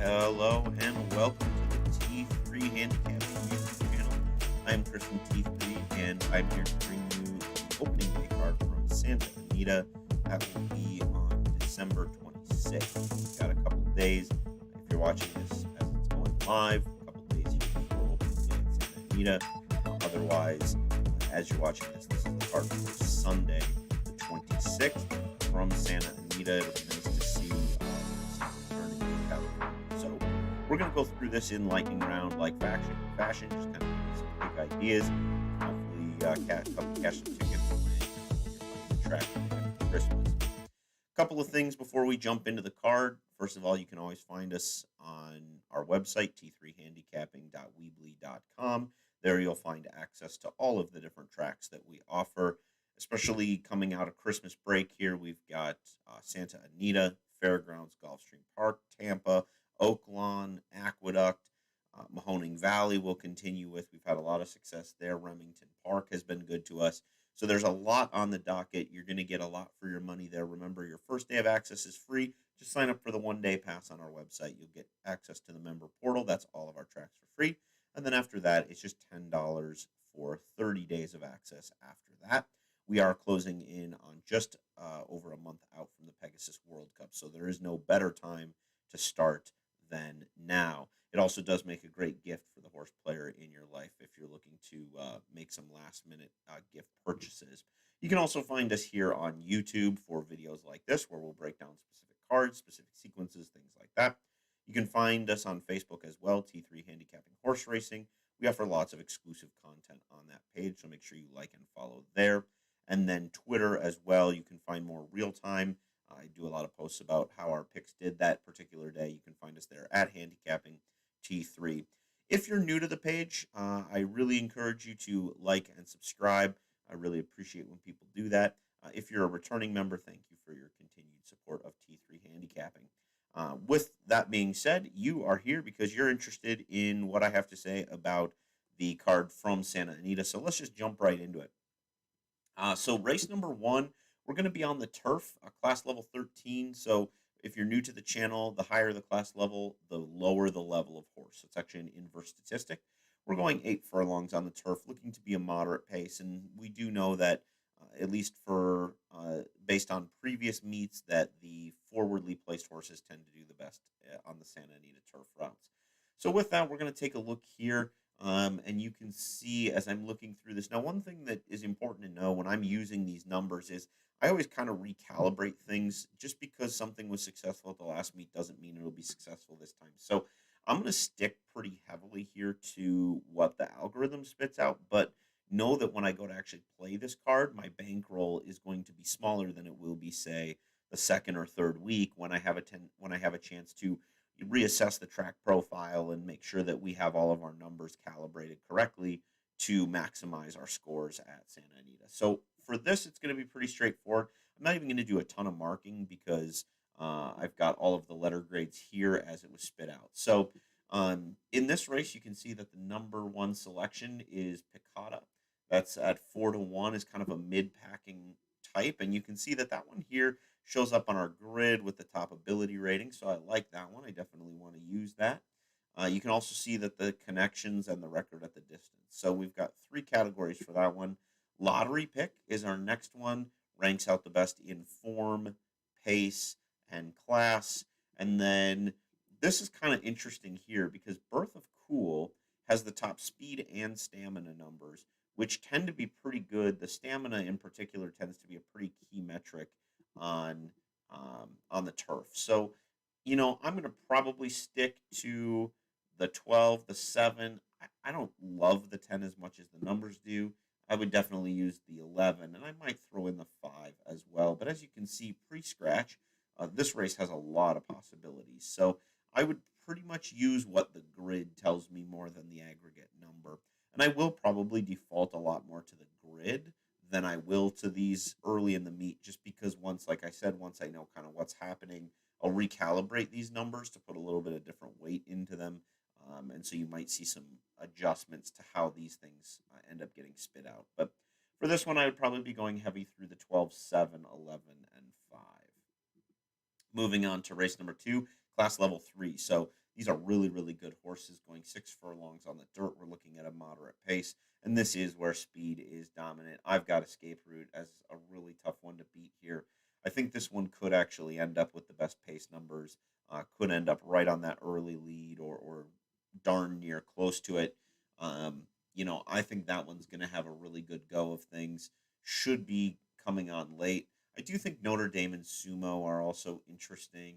Hello and welcome to the T3 Handicapping YouTube channel. I'm Chris from T3 and I'm here to bring you the opening day card from Santa Anita. That will be on December 26th. We've got a couple days. If you're watching this as it's going live, a couple days here before opening day at Santa Anita. Otherwise, as you're watching this is the card for Sunday, the 26th from Santa Anita. It'll be nice to see returning to California. So we're going to go through this in lightning round like fashion, just kind of give you some quick ideas. Hopefully catch some tickets and the track for Christmas. A couple of things before we jump into the card. First of all, you can always find us on our website, t3handicapping.weebly.com. There you'll find access to all of the different tracks that we offer, especially coming out of Christmas break here. We've got Santa Anita, Fairgrounds, Gulfstream Park, Tampa, Oaklawn, Aqueduct, Mahoning Valley will continue with. We've had a lot of success there. Remington Park has been good to us. So there's a lot on the docket. You're going to get a lot for your money there. Remember, your first day of access is free. Just sign up for the one-day pass on our website. You'll get access to the member portal. That's all of our tracks for free. And then after that, it's just $10 for 30 days of access after that. We are closing in on just over a month out from the Pegasus World Cup, so there is no better time to start than now. It also does make a great gift for the horse player in your life if you're looking to make some last-minute gift purchases. You can also find us here on YouTube for videos like this, where we'll break down specific cards, specific sequences, things like that. You can find us on Facebook as well, T3 Handicapping Horse Racing. We offer lots of exclusive content on that page, so make sure you like and follow there. And then Twitter as well. You can find more real-time. I do a lot of posts about how our picks did that particular day. You can find us there at Handicapping T3. If you're new to the page, I really encourage you to like and subscribe. I really appreciate when people do that. If you're a returning member, thank you for your continued support of T3 Handicapping. With that being said, you are here because you're interested in what I have to say about the card from Santa Anita. So let's just jump right into it. So race number 1, we're going to be on the turf, class level 13. So if you're new to the channel, the higher the class level, the lower the level of horse. It's actually an inverse statistic. We're going 8 furlongs on the turf, looking to be a moderate pace. And we do know that, at least for based on previous meets, that the forwardly placed horses tend to do the best on the Santa Anita turf routes. So with that, we're going to take a look here. And you can see as I'm looking through this. Now, one thing that is important to know when I'm using these numbers is I always kind of recalibrate things. Just because something was successful at the last meet doesn't mean it'll be successful this time. So I'm going to stick pretty heavily here to what the algorithm spits out, but know that when I go to actually play this card, my bankroll is going to be smaller than it will be, say, the second or third week when I have a chance to reassess the track profile and make sure that we have all of our numbers calibrated correctly to maximize our scores at Santa Anita. So for this, it's going to be pretty straightforward. I'm not even going to do a ton of marking because I've got all of the letter grades here as it was spit out. So in this race, you can see that the number 1 selection is Picata. That's at 4-1, is kind of a mid-packing type, and you can see that that one here shows up on our grid with the top ability rating, so I like that one. I definitely want to use that. You can also see that the connections and the record at the distance. So we've got 3 categories for that one. Lottery pick is our next one. Ranks out the best in form, pace, and class. And then this is kind of interesting here because Birth of Cool has the top speed and stamina numbers, which tend to be pretty good. The stamina in particular tends to be a pretty key metric on the turf. So, I'm going to probably stick to the 12, the 7. I don't love the 10 as much as the numbers do. I would definitely use the 11, and I might throw in the 5 as well. But as you can see, pre-scratch, this race has a lot of possibilities. So I would pretty much use what the grid tells me more than the aggregate number. And I will probably default a lot more to the grid than I will to these early in the meet, just because like I said, once I know kind of what's happening, I'll recalibrate these numbers to put a little bit of different weight into them. And so you might see some adjustments to how these things end up getting spit out. But for this one, I would probably be going heavy through the 12, 7, 11, and 5. Moving on to race number 2, class level 3. So These are really, really good horses going 6 furlongs on the dirt. We're looking at a moderate pace, and this is where speed is dominant. I've got Escape Route as a really tough one to beat here. I think this one could actually end up with the best pace numbers, could end up right on that early lead or darn near close to it. I think that one's going to have a really good go of things. Should be coming on late. I do think Notre Dame and Sumo are also interesting.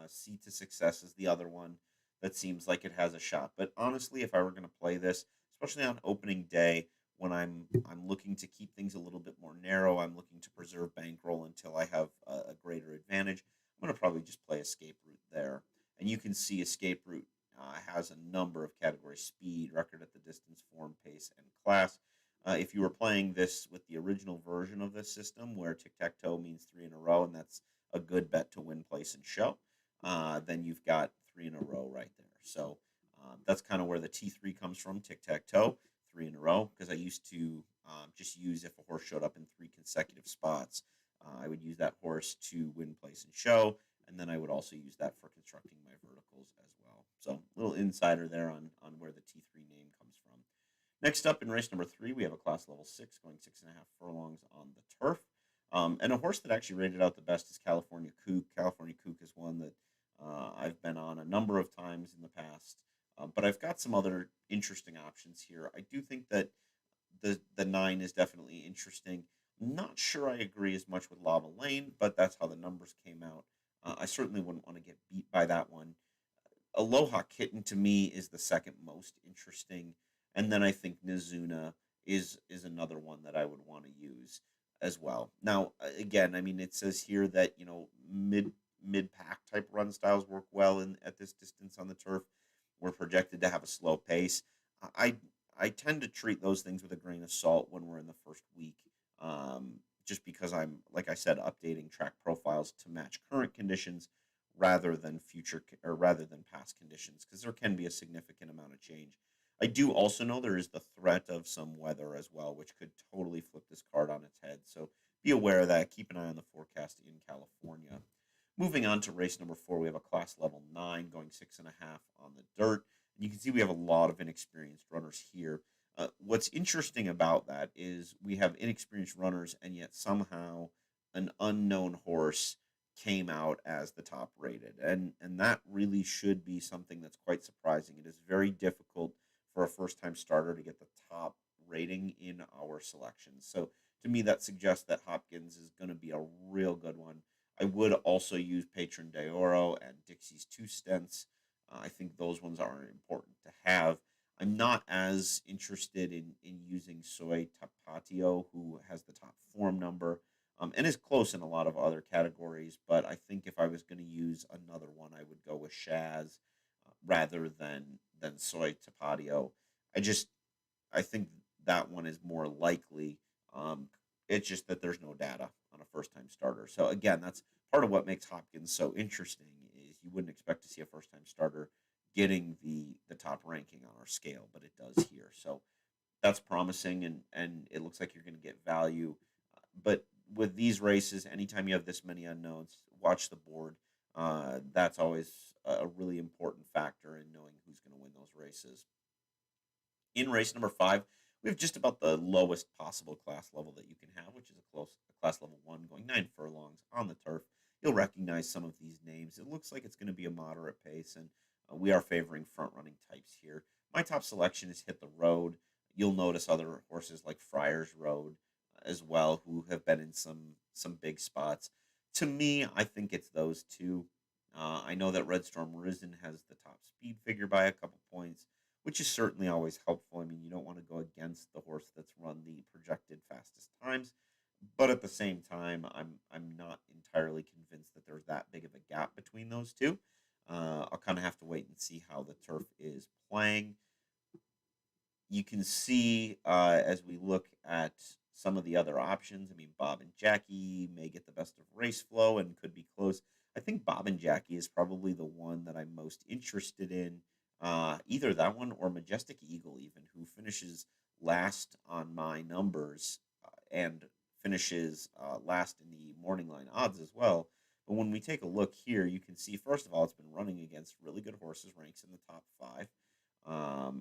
Sea to Success is the other one that seems like it has a shot. But honestly, if I were going to play this, especially on opening day, when I'm looking to keep things a little bit more narrow, I'm looking to preserve bankroll until I have a greater advantage. I'm going to probably just play Escape Route there, and you can see Escape Route has a number of categories: speed, record at the distance, form, pace, and class. If you were playing this with the original version of this system, where tic tac toe means three in a row, and that's a good bet to win, place, and show, then you've got three in a row right there. So that's kind of where the T3 comes from, tic tac toe, three in a row, because I used to just use if a horse showed up in three consecutive spots. I would use that horse to win, place, and show, and then I would also use that for constructing my verticals as well. So a little insider there on where the T3 name comes from. Next up in race number 3, we have a class level 6 going 6.5 furlongs on the turf. And a horse that actually rated out the best is California Kook. California Kook is one that I've been on a number of times in the past, but I've got some other interesting options here. I do think that the 9 is definitely interesting. Not sure I agree as much with Lava Lane, but that's how the numbers came out. I certainly wouldn't want to get beat by that one. Aloha Kitten to me is the second most interesting, and then I think Nizuna is another one that I would want to use as well. Now, again, I mean, it says here that mid pack type run styles work well in at this distance on the turf. We're projected to have a slow pace. I I tend to treat those things with a grain of salt when we're in the first week, just because I'm, like I said, updating track profiles to match current conditions rather than or rather than past conditions, because there can be a significant amount of change. I do also know there is the threat of some weather as well, which could totally flip this card on its head. So be aware of that. Keep an eye on the forecast in California. Moving on to race number 4, we have a class level 9 going 6.5 on the dirt. And you can see we have a lot of inexperienced runners here. What's interesting about that is we have inexperienced runners, and yet somehow an unknown horse came out as the top rated. And that really should be something that's quite surprising. It is very difficult for a first time starter to get the top rating in our selections. So to me, that suggests that Hopkins is going to be a real good one. I would also use Patron de Oro and Dixie's Two Stents. I think those ones are important to have. I'm not as interested in using Soy Tapatio, who has the top form number, and is close in a lot of other categories. But I think if I was going to use another one, I would go with Shaz rather than Soy Tapatio. I just I think that one is more likely. It's just that there's no data on a first time starter. So again, that's part of what makes Hopkins so interesting is you wouldn't expect to see a first time starter getting the top ranking on our scale, but it does here. So that's promising, and it looks like you're going to get value. But with these races, anytime you have this many unknowns, watch the board. That's always a really important factor in knowing who's going to win those races. In race number 5, we have just about the lowest possible class level that you can have, which is a class level 1 going 9 furlongs on the turf. You'll recognize some of these names. It looks like it's going to be a moderate pace, and we are favoring front running types here. My top selection is Hit the Road. You'll notice other horses like Friars Road as well, who have been in some big spots. To me, I think it's those two. I know that Red Storm Risen has the top speed figure by a couple points, which is certainly always helpful. I mean, you don't want to go against the horse that's run the projected fastest times, but at the same time, I'm not entirely convinced that there's that big of a gap between those two. I'll kind of have to wait and see how the turf is playing. You can see as we look at some of the other options. I mean, Bob and Jackie may get the best of race flow and could be close. I think Bob and Jackie is probably the one that I'm most interested in. Either that one or Majestic Eagle, even, who finishes last on my numbers and finishes last in the morning line odds as well. But when we take a look here, you can see, first of all, it's been running against really good horses, ranks in the top five,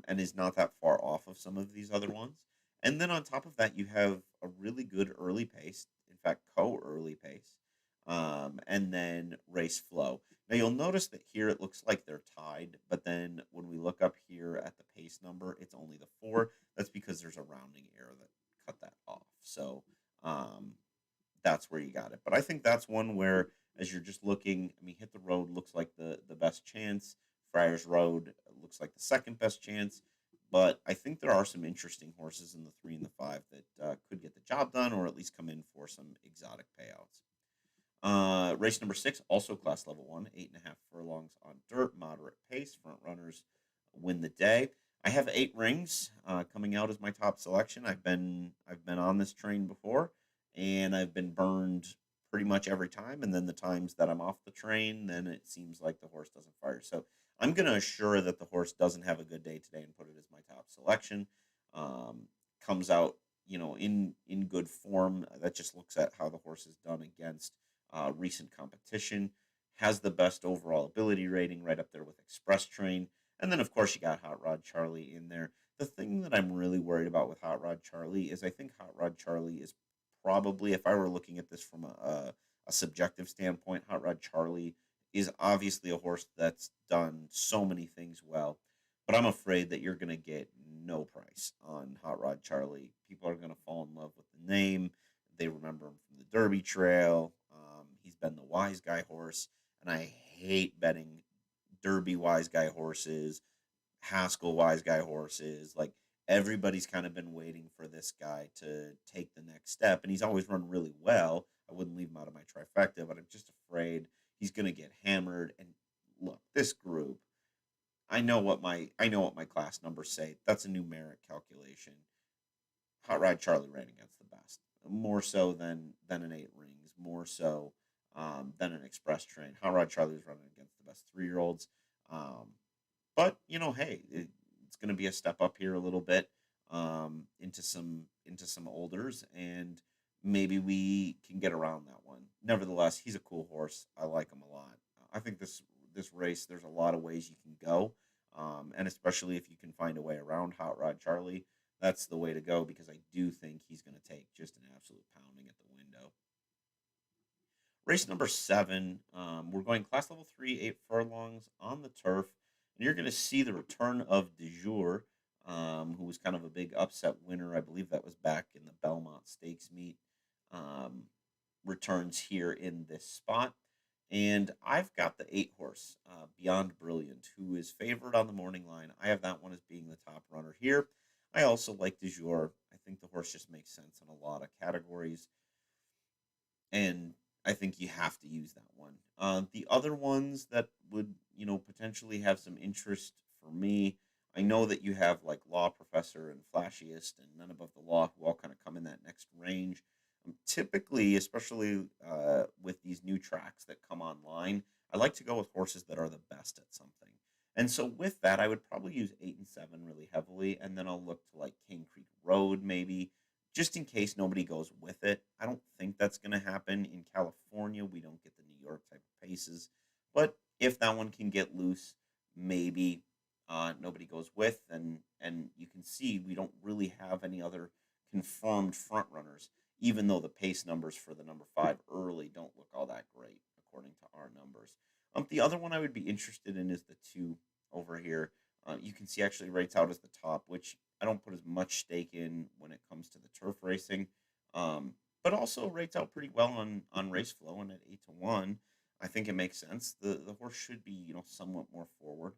and is not that far off of some of these other ones. And then on top of that, you have a really good early pace, in fact, co-early pace, and then race flow. Now you'll notice that here it looks like they're tied, but then when we look up here at the pace number, it's only the four. That's because there's a rounding error that cut that off. So um, that's where you got it. But I think that's one where, as you're just looking, I mean, Hit the Road looks like the best chance. Friars Road looks like the second best chance. But I think there are some interesting horses in the three and the five that could get the job done, or at least come in for some exotic payouts. Race number six, also class level one, 8.5 furlongs on dirt, moderate pace. Front runners win the day. I have 8 rings coming out as my top selection. I've been on this train before, and I've been burned pretty much every time. And then the times that I'm off the train, then it seems like the horse doesn't fire. So I'm going to assure that the horse doesn't have a good day today and put it as my top selection. Um, Comes out, in good form. That just looks at how the horse has done against recent competition. Has the best overall ability rating, right up there with Express Train. And then, of course, you got Hot Rod Charlie in there. The thing that I'm really worried about with Hot Rod Charlie is I think Hot Rod Charlie is probably, if I were looking at this from a subjective standpoint, Hot Rod Charlie is obviously a horse that's done so many things well. But I'm afraid that you're going to get no price on Hot Rod Charlie. People are going to fall in love with the name. They remember him from the Derby Trail. He's been the wise guy horse, and I hate betting Derby wise guy horses, Haskell wise guy horses. Like, everybody's kind of been waiting for this guy to take the next step, and he's always run really well. I wouldn't leave him out of my trifecta, but I'm just afraid he's going to get hammered. And look, this group, I know what my class numbers say. That's a numeric calculation. Hot Rod Charlie ran against the best, more so than an 8 rings, more so than an Express Train. Hot Rod Charlie was running against the best 3-year-olds. Um, but hey, it's going to be a step up here a little bit into some olders, and maybe we can get around that one. Nevertheless, he's a cool horse. I like him a lot. I think this race, there's a lot of ways you can go, and especially if you can find a way around Hot Rod Charlie, that's the way to go, because I do think he's going to take just an absolute pounding at the window. Race number seven, we're going class level three, 8 furlongs on the turf. And you're going to see the return of De Jour, who was kind of a big upset winner. I believe that was back in the Belmont Stakes meet. Um, Returns here in this spot. And I've got the 8 horse, Beyond Brilliant, who is favored on the morning line. I have that one as being the top runner here. I also like De Jour. I think the horse just makes sense in a lot of categories, and I think you have to use that one. The other ones that would, potentially have some interest for me, I know that you have like Law Professor and Flashiest and None Above the Law, who all kind of come in that next range. Typically, especially with these new tracks that come online, I like to go with horses that are the best at something. And so with that, I would probably use 8 and 7 really heavily, and then I'll look to like King Creek Road maybe, just in case nobody goes with it. I don't think that's going to happen in California. We don't get the New York type of paces, but if that one can get loose, maybe nobody goes with, and you can see we don't really have any other confirmed front runners, even though the pace numbers for the number 5 early don't look all that great according to our numbers. The other one I would be interested in is the 2 over here. You can see actually rates out as the top, which I don't put as much stake in when it comes to the turf racing, but also rates out pretty well on race flow, and at 8 to 1, I think it makes sense. The horse should be somewhat more forward,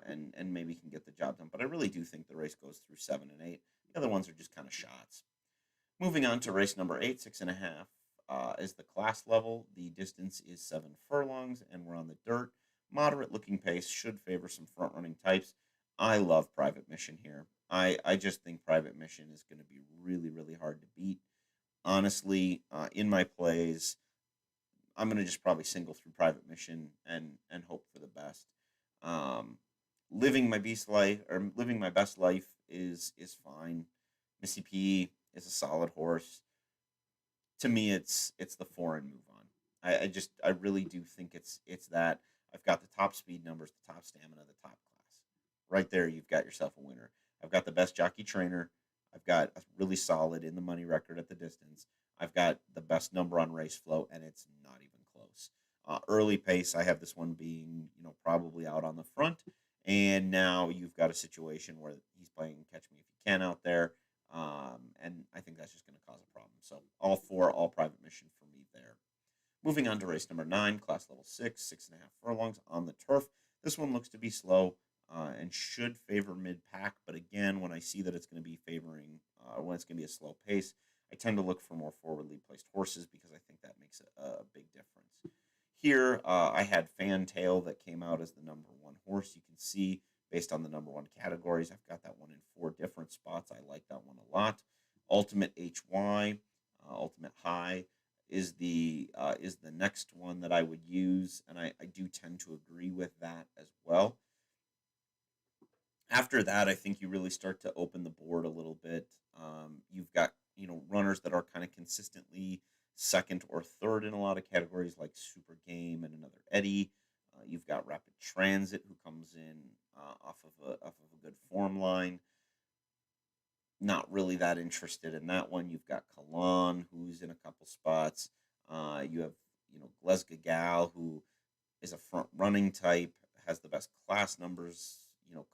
and maybe can get the job done. But I really do think the race goes through 7 and 8. The other ones are just kind of shots. Moving on to race number 8, 6.5, is the class level. The distance is 7 furlongs, and we're on the dirt. Moderate looking pace should favor some front running types. I love Private Mission here. I just think Private Mission is going to be really, really hard to beat. Honestly, in my plays, I'm going to just probably single through Private Mission and hope for the best. Um, living my best life is fine. Missy P is a solid horse. To me, it's the 4 and move on. I really do think it's that. I've got the top speed numbers, the top stamina, the top class. Right there, you've got yourself a winner. I've got the best jockey trainer. I've got a really solid in the money record at the distance. I've got the best number on race flow, and it's not even close. Early pace, I have this one being, probably out on the front, and now you've got a situation where he's playing catch me if you can out there, and I think that's just going to cause a problem. So all four, all private mission for me there. Moving on to race number 9, class level 6, 6.5 furlongs on the turf. This one looks to be slow and should favor mid pack, but again, when I see that it's going to be favoring, when it's going to be a slow pace, I tend to look for more forwardly placed horses because I think that makes a big difference. Here, I had Fantail that came out as the number 1 horse. You can see based on the number 1 categories, I've got that one in 4 different spots. I like that one a lot. Ultimate HY, Ultimate High is the next one that I would use, and I do tend to agree with that as well. After that, I think you really start to open the board a little bit. You've got runners that are kind of consistently second or third in a lot of categories, like Super Game and Another Eddie. You've got Rapid Transit, who comes in off of a good form line. Not really that interested in that one. You've got Kalan, who's in a couple spots. You have Glesga Gal, who is a front running type, has the best class numbers,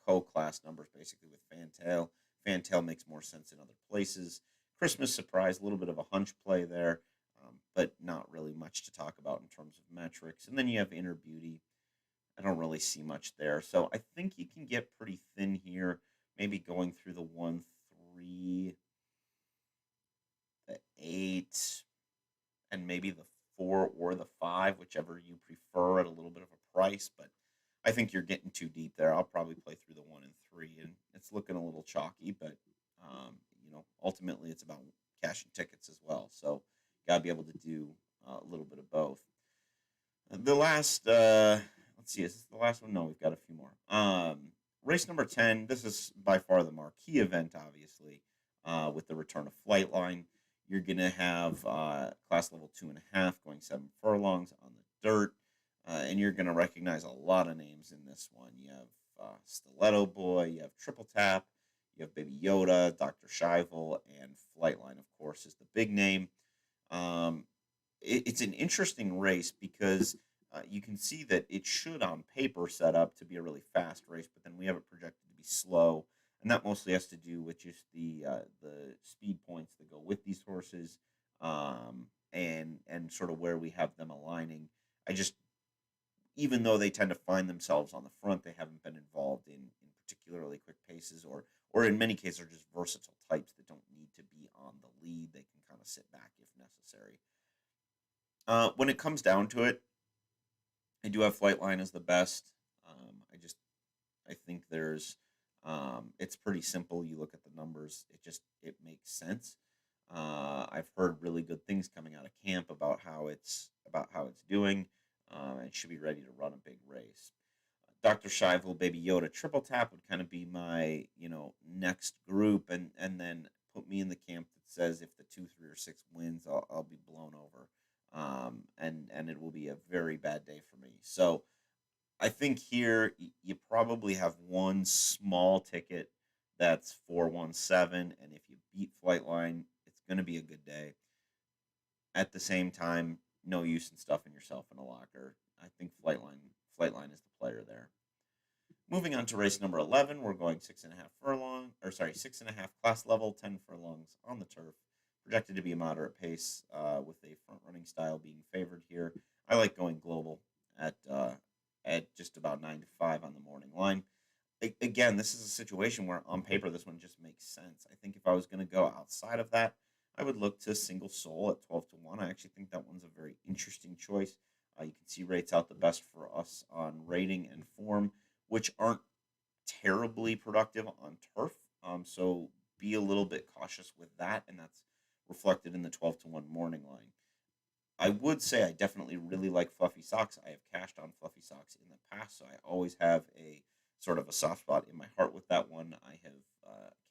co-class numbers basically with Fantail. Fantail makes more sense in other places. Christmas Surprise, a little bit of a hunch play there, but not really much to talk about in terms of metrics. And then you have Inner Beauty. I don't really see much there. So I think you can get pretty thin here, maybe going through the 1, 3, the 8, and maybe the 4 or the 5, whichever you prefer at a little bit of a price. But I think you're getting too deep there. I'll probably play through the 1 and 3, and it's looking a little chalky, but ultimately it's about cashing tickets as well. So gotta be able to do a little bit of both. The last, let's see, is this the last one? No, we've got a few more. Race number 10. This is by far the marquee event, obviously, with the return of Flightline. You're going to have class level 2.5 going 7 furlongs on the dirt. And you're going to recognize a lot of names in this one. You have Stiletto Boy, you have Triple Tap, you have Baby Yoda, Dr. Shivel, and Flightline, of course, is the big name. It's an interesting race because you can see that it should, on paper, set up to be a really fast race, but then we have it projected to be slow, and that mostly has to do with just the speed points that go with these horses, and sort of where we have them aligning. I just, even though they tend to find themselves on the front, they haven't been involved in particularly quick paces, or in many cases are just versatile types that don't need to be on the lead. They can kind of sit back if necessary. When it comes down to it, I do have Flightline as the best. I think it's pretty simple. You look at the numbers, it makes sense. I've heard really good things coming out of camp about how it's doing. And should be ready to run a big race. Dr. Shivel, Baby Yoda, Triple Tap would kind of be my next group, and then put me in the camp that says if the 2, 3, or 6 wins, I'll be blown over. And it will be a very bad day for me. So I think here you probably have one small ticket that's 417, and if you beat Flightline, it's going to be a good day. At the same time, no use in stuffing yourself in a locker. I think Flightline is the player there. Moving on to race number 11, we're going 6.5 class level, 10 furlongs on the turf. Projected to be a moderate pace, with a front running style being favored here. I like going global at just about 9 to 5 on the morning line. Again, this is a situation where on paper this one just makes sense. I think if I was going to go outside of that, I would look to Single Soul at 12 to 1. I actually think that one's a very interesting choice. You can see rates out the best for us on rating and form, which aren't terribly productive on turf. So be a little bit cautious with that, and that's reflected in the 12 to 1 morning line. I would say I definitely really like Fluffy Socks. I have cashed on Fluffy Socks in the past, so I always have a sort of a soft spot in my heart with that one. I have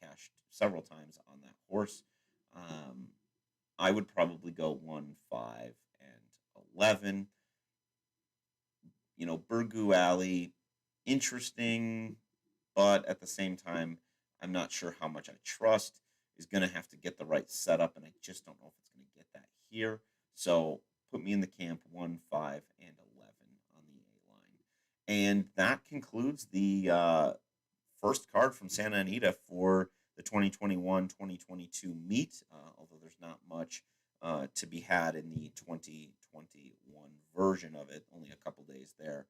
cashed several times on that horse. I would probably go 1, 5, and 11. Burgoo Alley, interesting, but at the same time, I'm not sure how much I trust. Is going to have to get the right setup, and I just don't know if it's going to get that here. So put me in the camp 1, 5, and 11 on the A line. And that concludes the first card from Santa Anita for the 2021-2022 meet, although there's not much to be had in the 2021 version of it, only a couple days there.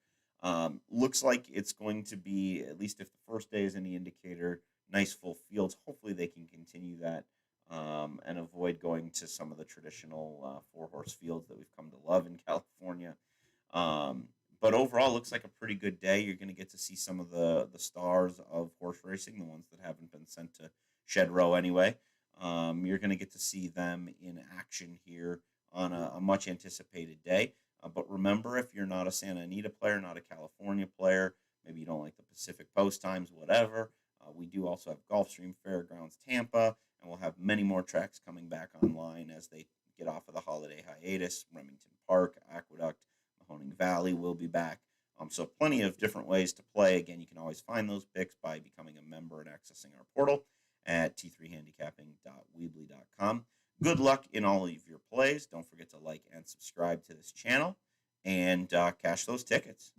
Looks like it's going to be, at least if the first day is any indicator, nice full fields. Hopefully they can continue that and avoid going to some of the traditional four-horse fields that we've come to love in California. Um, but overall, looks like a pretty good day. You're going to get to see some of the stars of horse racing, the ones that haven't been sent to Shed Row anyway. You're going to get to see them in action here on a much anticipated day. But remember, if you're not a Santa Anita player, not a California player, maybe you don't like the Pacific Post times, whatever, we do also have Gulfstream Fairgrounds Tampa, and we'll have many more tracks coming back online as they get off of the holiday hiatus. Remington Park, Aqueduct, Mahoning Valley will be back. So plenty of different ways to play. Again, you can always find those picks by becoming a member and accessing our portal at t3handicapping.weebly.com. Good luck in all of your plays. Don't forget to like and subscribe to this channel and cash those tickets.